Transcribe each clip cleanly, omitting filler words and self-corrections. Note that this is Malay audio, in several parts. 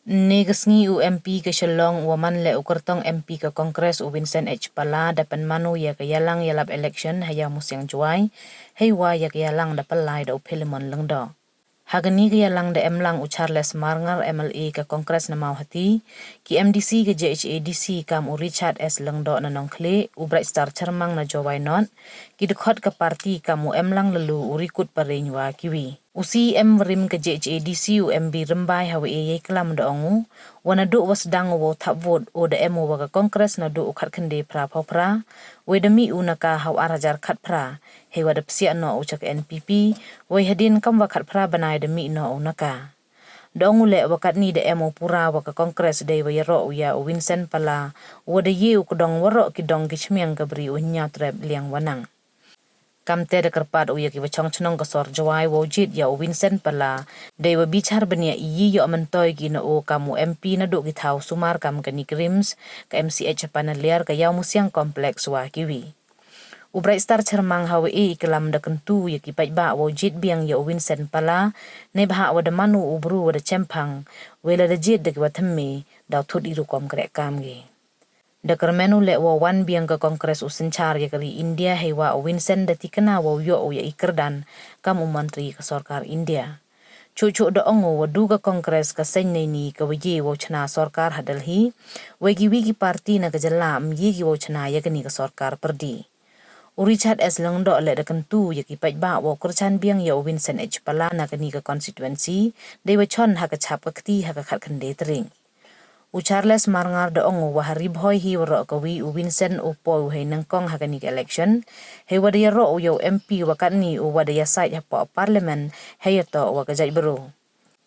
Negasngi UMP ke Shillong waman le ukertong MP ke Kongres u Vincent H. Pala dapan manu ya ke yalang yalap election haya musyang juai heiwa ya ke yalang dapan lai da upilimon lengdo. Hagani ke yalang da emlang u Charles Marngar MLA ke Kongres na mau hati ki MDC ke JHADC kam u Richard S. Lengdo na nongkle u Bright Star Cermang na jawai not ki dekhot ke parti kam u emlang lelu u rikut parenywa kiwi. Usi rim ke JHADC u MB rembai hawe ye kelam da ongu wana du wasdang wo tap vote o da emo wa ke Kongres na du ukhat kende pra pra we demi u naka haw arajar khat pra he wa da psia no u chak NPP we hadin kam wa khat pra banai demi no u naka dong le wakat ni da emo pura wa ke Kongres de wa yero ya u Vincent Pala wa da ye u kudong waro ki dong ki chmiang ka bri u nya trep liang wanang kamte da kerpat u ya ki wachong chnong ka sor jawai wo jit ya u Vincent Pala de wa bichar bania yi yo amantoy ki na o kamu MP na du ki thau sumar kam ka ni krims ka MCH panaliar ka yaw musyang kompleks wa kiwi u Bright Star Cermang hawe kelam da kentu ya ki pajba wo jit biang ya u Vincent Pala ne bha wa da manu u bru wa da chempang wela da jit da ki wa themme da thut iru kom krek kam gi da kermenu le wo wan biang ke Kongres usenchar ya kari India hewa Vincent da tikena wo yo ya ikerdan kam menteri ke sorkar India. Cucu da ongo wadu ke Kongres ke senai ni ke wiji wo chana sorkar hadalhi wegi wigi parti na ke jelam yigi wo chana ya keni ke sorkar perdi. Richard S. Lengdo le da kentu ya ki pajba wo kerchan biang ya Vincent H. Pala na keni ke constituency de wachon ha ke chap ke kti ha ke khat kende tering. U Charles Marngar da ongo wa harib hoi hi waro ka wi u Vincent u po hei nangkong hagani ke election hei wada ya ro u yo MP wakat ni u wada ya sait hapo parlimen hei to wa ka jai bro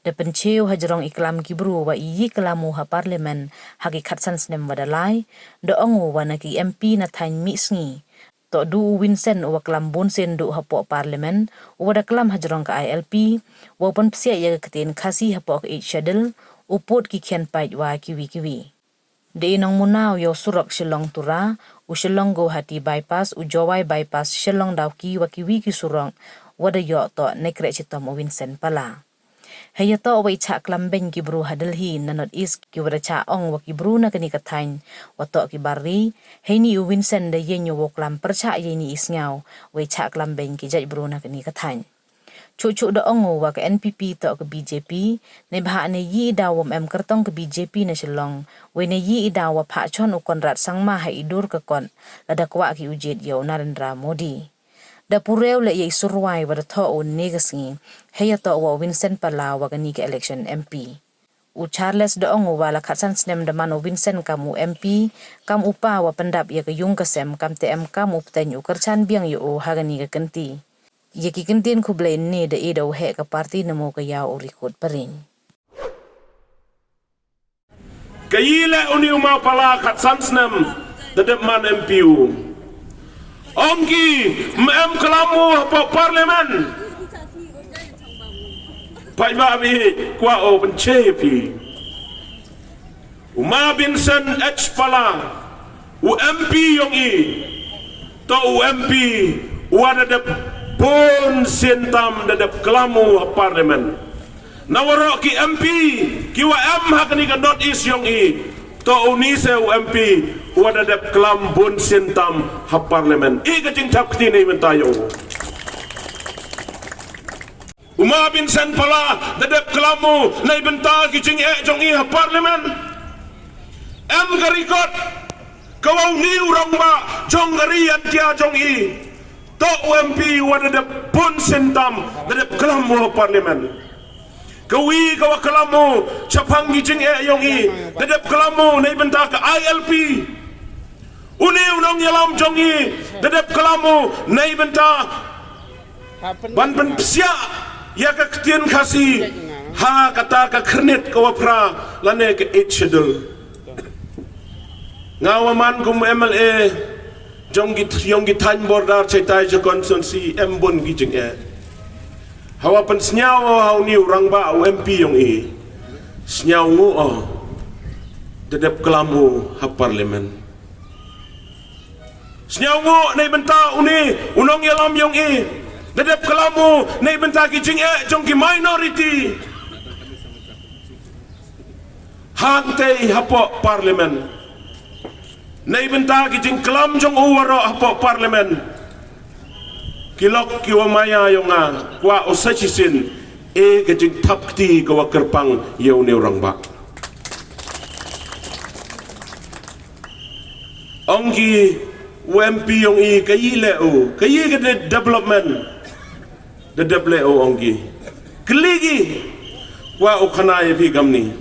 da pencheu hajrong iklam ki bro wa iyi kelamu ha parlimen hagi khatsan snem wada lai da ongo wa na ki MP na thain mi sngi to du u Vincent wa klam bonsen du hapo parlimen u wada klam hajrong ka ILP wa pon psia ya ketin khasi hapo ka schedule uput ki kian pait wa kiwi. De inong munao yo surak Shillong tura, u Shillong go hati bypass, u Jawai bypass Shillong daw ki wa kiwi ki surong, wada yo to nekre chitom u Vincent Pala. Haya to wa icha klambeng ki bru hadalhi na North East ki wada cha ong wa ki bru na kani kathain, wa to ki bari, hei ni u Vincent da yenyo wo klam percha ye ni isngau, wa icha klambeng ki jaj bru na kani kathain. Cucu da ongo wa ke NPP to ke BJP ne bha ne yi da wom em kertong ke BJP na Shillong we ne yi da wa pha chon u Konrad Sangma ha idur ke kon la da kwa ki ujit yo Narendra Modi da pureu le ye surwai wa da tho u negasngi heya to wa Vincent Pala wa ke ni ke election MP u Charles da ongo wa la khatsan snem da manu Vincent kamu MP kam upa wa pendap ye ke yung kasem kam TM kam upten u kerchan biang yo ha ga ni ke kenti Yaki kentin ku blain ni da ida uhe ka parti namo ka yaw urikot pa rin. Kayila uni umau pala kat sansnem dadap man MPU. Onggi mem kelamu apa parlemen. Pai ba bi kwa o pencepi. Uma Vincent H Pala UMP yong i to UMP wada dap pun sintam dadap kelamu parlimen nawaro ki MP ki wa M hakni ka North East yong i to unise MP wa dadap kelam pun sintam ha parlimen i ka jing tap kini mentayo Uma Vincent Pala dadap kelamu nai benta ki jing jong i ha parlimen M garikot kawaw ni urang ba jong garian tia jong i to UMP wada de pun sentam de kelamu parlimen kawi kawa kelamu chapang gijing yong i de kelamu nei benta ka ILP uni unong yalam jong i de kelamu nei benta ban ban psia ya ka ktien khasi ha kata ka khrnet kawa pra lane ke schedule ngawaman kum MLA jong gi tan bordar cetai je konsensi embon gi jeng hawa pen snyao hau ni urang ba MP yong i snyao ngu o dedep kelamu ha parlimen snyao ngu nei benta uni unong yalam yong i dedep kelamu nei benta gi jeng jong gi minority hang te hapo parlimen nei benta ki jing klam jong uwaro hapo parlimen kilok kiwa maya yonga kwa osachisin ke jing tapti kawa kerpang yau ne orang ba onggi UMP yong i kayi leo kayi ke development the develop onggi keligi wa ukana ye pi gamni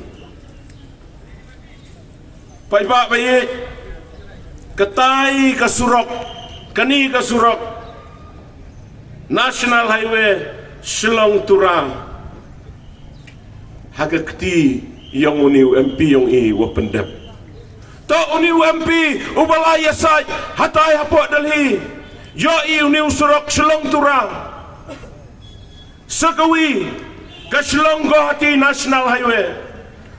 pai ba baye katai kasurok kani kasurok National Highway Shillong Tura hagakti yang uniu MP yang i wa pendep to uniu MP ubalaya sai hatai hapo dalhi yo i uniu surok Shillong Tura sakawi ka Shillong Guwahati National Highway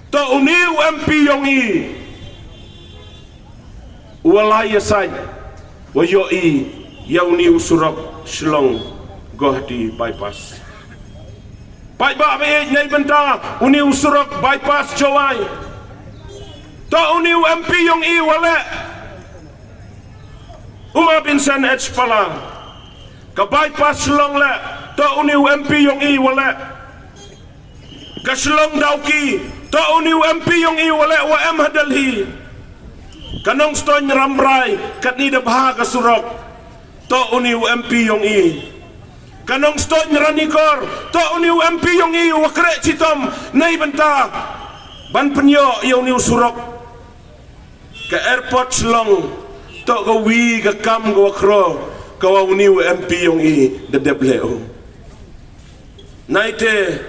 to uniu MP yang i ubalaya sai wa yo i ya uniu surok Shillong Guwahati bypass. Pai ba be nei benta uniu surok bypass jawai. To uniu MP yong i wale. Uma bin Sen H pala. Ka bypass Shillong le to uniu MP yong i wale. Ka Shillong Dauki to uniu MP yong i wale wa em hadalhi. Kanong stony ramrai kat ni da baha ka surok to uniu MP yong i. Kanong stony ranikor to uniu MP yong i wakre citom nei benta ban penyo yong niu surok ke airport Shillong to ka wi ka kam ka wakro ka uniu MP yong i de debleo naite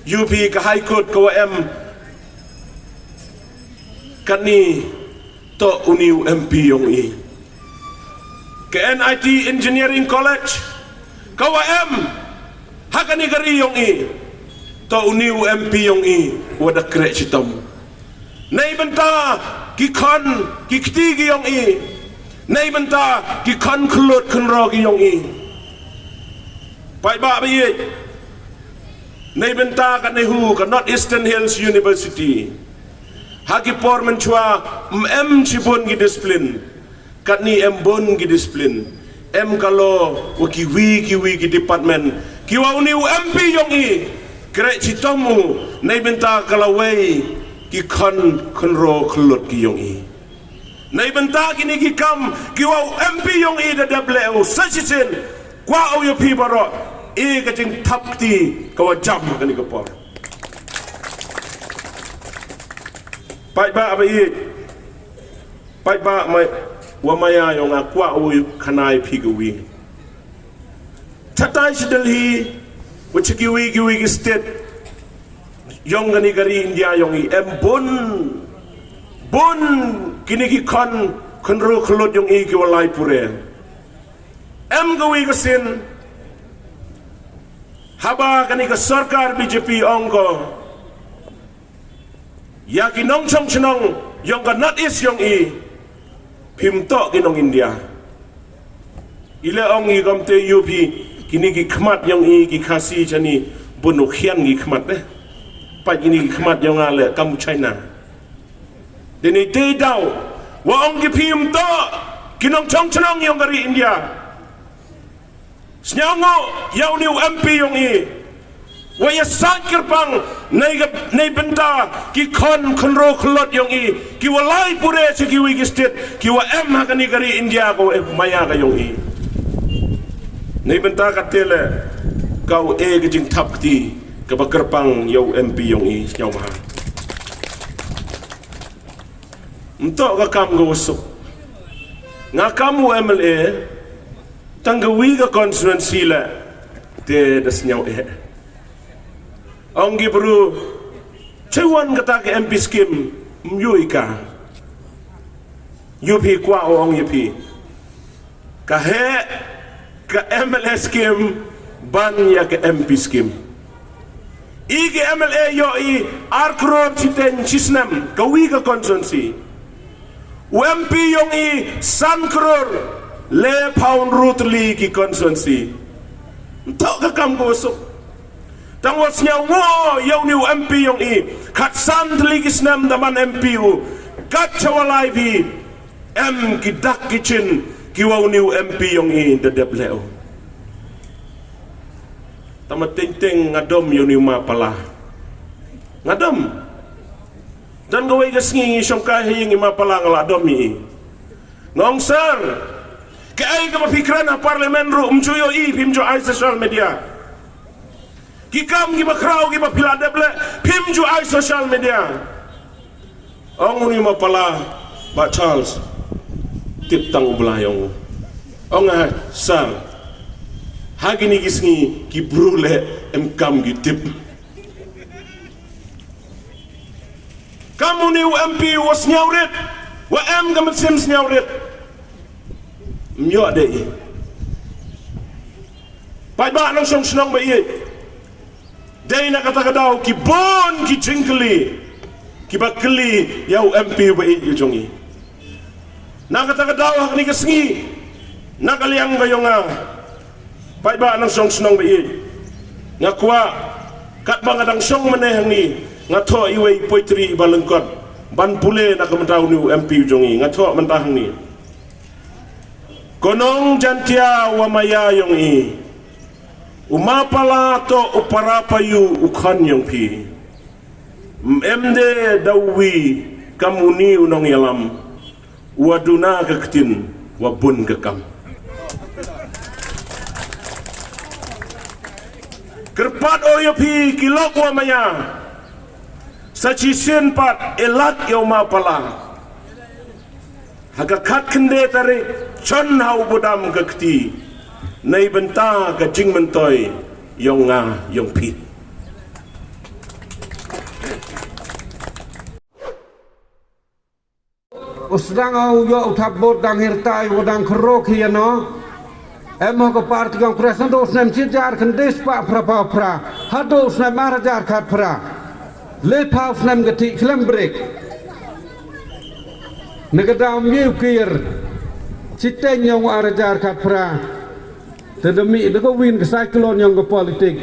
UP ka high court ka em kani to uniu MP yong i ke NIT Engineering College kawa hakani gari yong i to uniu MP yong i wada kre citom nei benta ki kon ki ktigi yong i nei benta ki kon klut kunro ki yong i pai ba ye nei benta ka nehu ka North Eastern Hills University haki por menchua cibon ki disiplin kat ni bon ki disiplin kalau kiwi ki department kiwa uniu MP yong i kre citomu nei benta kalawai ki konro klut ki yong i nei benta kini ki kam kiwa MP yong i da debleo sachisin kwa o yo pi baro e ka jing tapti kawa jam kani ka por pai ba abai pai ba mai wamaya yong akwa o kanai pigawi tatai sidalhi wichikiwi ki state yong gani gari India yong i bon kini ki konro khlot yong i ki walai pure gawi kasin haba kani ka sarkar BJP ongko ya ki nong chong chnong yong ka North East yong i pimto kinong India ile ong i gamte UP kini ki khmat yong i ki khasi chani bunu khian gi khmat de pa kini ki khmat yong ale kam China deni te daw wa ong ki pimto kinong chong chnong yong gari India snyango yaw niu MP yong i wa ya sakir pang nei benta ki konro khlot yong i ki walai pure se ki wi state ki wa hakani gari India ko maya ka yong i nei benta ka tele kau ke jing tapti ka bakerpang yaw MP yong i snyaw ma mto ka kam go usuk nga kamu MLA tanggawi ka constituency la te das snyaw Onggi bro cewan kata ke MP skim myuika UP kwa ong UP ka MLS skim ban ya ke MP skim igi MLA yo i arkrob chiten chisnam kawi ka constituency UMP yong i san crore le pound root li ki constituency tok ka kam ko so tangwas niya ngo yaw niu MP yung kat san teligis nam daman MP kat chawalay vi kidak kitchen kiwaw niu MP yung dadep leo tamating ngadom yung niu mapala ngadom dan gaway gasngi siyong kahing mapala ngaladom ngong sir kaya ka mapikiran na parliament ro umchuyo pimjo ay social media kikam giba kraw giba piladeble pimju ay social media ong ni mapala ba Charles tip tang ublayong ong sar hagini gisngi ki brule kam gi tip kamu ni MP was nyawret wa gamat sims nyawret myo de pai ba nang song snong ba day na katakadaw ki bon ki jingli ki bakli yaw MP ba jongi na katakadaw hak ni kasngi nakaliang kayo nga pai ba nang song snong ba nga kwa kat ba ngadang song manehang ni nga tho iway poetry balengkot ban pule na kamataw ni MP jongi nga tho mentahang ni konong jantia wa maya yung umapala to uparapayu ukhan yung pi emde dawi kamuni unong yalam waduna kaktin wabun kakam kerpat oyo pi kilok wa maya sa chisen pat elat yo mapala hagakat kende tarik chon hau budam kakti nay benta ka jing mentoy yong yong pi usdang au yo thabot dang hirtai wadang krok hiano emo ko parti kongres dos nem chijar khandes pa pra hados nem marajar khat pra le paus nem gati klembrek negadam yukir citeng yang arajar khat pra tedemi deko win ke cyclone yang ke politik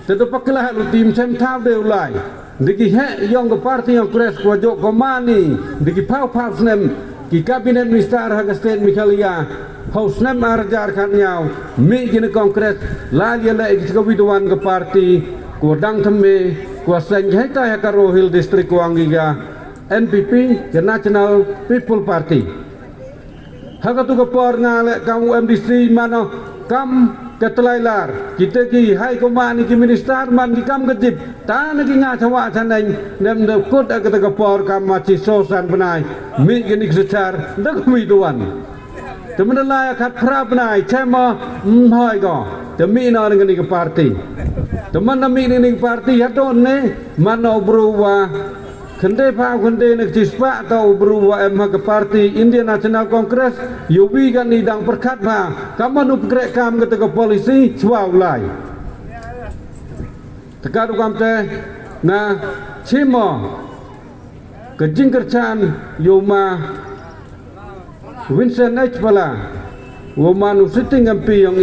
tedepaklah lu tim sem thau deu lai diki he yang ke parti yang kres ko jok komani diki pau nem ki kabinet minister hagastet mikalia haus nem arajar khat nyau mi gine kongres la ya la ik widuan ke parti ko dang thame ko seng he ta ya karohil district wangiga NPP ke National People Party hagatu ke por ngale kamu MDC mano kam ketelailar kita ki hai komani ki minister man ki kam kedip tan ki nga chawa chaneng nem de kut agata ke por kam machi sosan benai mi gini secar dak mi tuan temen la khat pra benai chema hoi go te mi no ngani ke parti temen mi ni parti haton ne mano bruwa kende pa kende nak cispa atau berubah ke parti Indian National Congress yubi kan idang perkat pa kamu nukrek kam ke polisi swalai tekadu kam teh na cimo kejing kerjaan yuma Vincent H. Pala wamanu sitting MP yang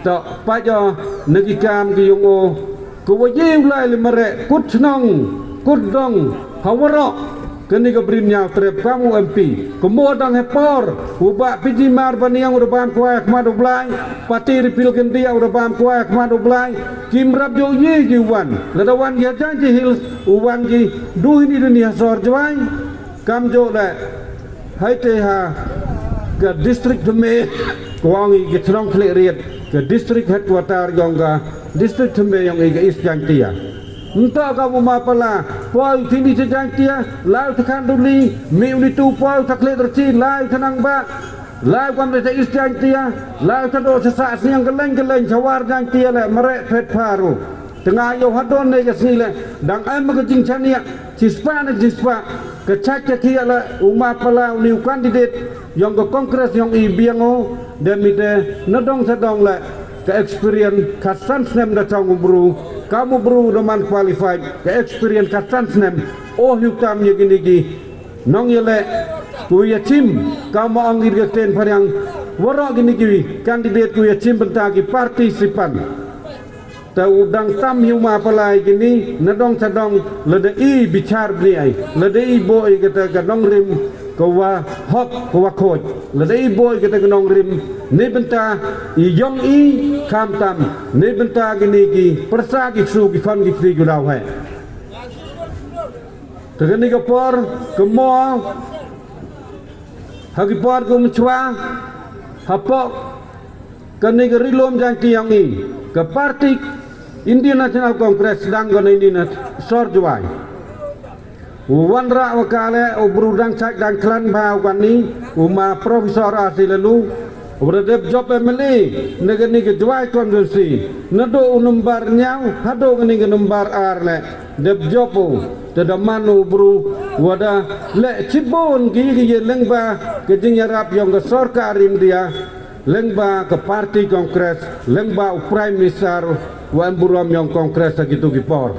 tak pajo negi kam ki yung o kuwajiw lai limare kut senong kut dong hawarok kini kebrinya terep kamu MP kemudian hepor ubah piji mar baniang udah paham kuai kemadu belai pati ripil kendia udah paham kuai kemadu belai kimrap jo ye jiwan ladawan ya janji hil uwan ji duhin di dunia sor jwai kam jo le hai te ha ke distrik deme kuangi ke trong klik riet ke distrik headquarter yang ke distrik deme yang ke isjantia entah kamu mapala poi sini sejantia lai tekan duli mi unitu poi takle terci lai tenang ba lai kam te isjantia lai tado sesak siang geleng jawar jantia le merek pet paru tengah yo hadon ne kesile dang am ke jingchania cispa kecak kia le umapala uniu kandidat yang ke kongres yang ibiango demite nedong sedong le ke experience kasan snem da chang bru kamu bru doman qualified ke experience kasan snem oh yutam ye gini nong yele kuya chim kamu angir ke ten parang waro gini kandidat kuya chim bentagi partisipan ta udang tam yuma palai gini nadong sadong lede i bicar bniai lede i boy kata kadong rim kawa hok kawa khoj lede i boy kata kadong rim ni benta i yong i kam tam ni benta gini ki persa ki su ki fan ki fri gudau hai tegani ka por kemo hagi por ko mchwa hapok kani ka rilom jang ki yang i ke parti Indian National Congress sedang guna ini sor juai. Wan rak wakale obrudang cak dan klan bau kan ni uma profesor asli lalu berdep job emeli negani ke juai konstitusi nado numbar nyau hado ngani ke numbar arle dep jopo tada manu bru wada le cibon ki lengba ke jingyarap yang ke sorkar India lengba ke parti kongres lengba prime minister wan buram yang kongres gitu gipor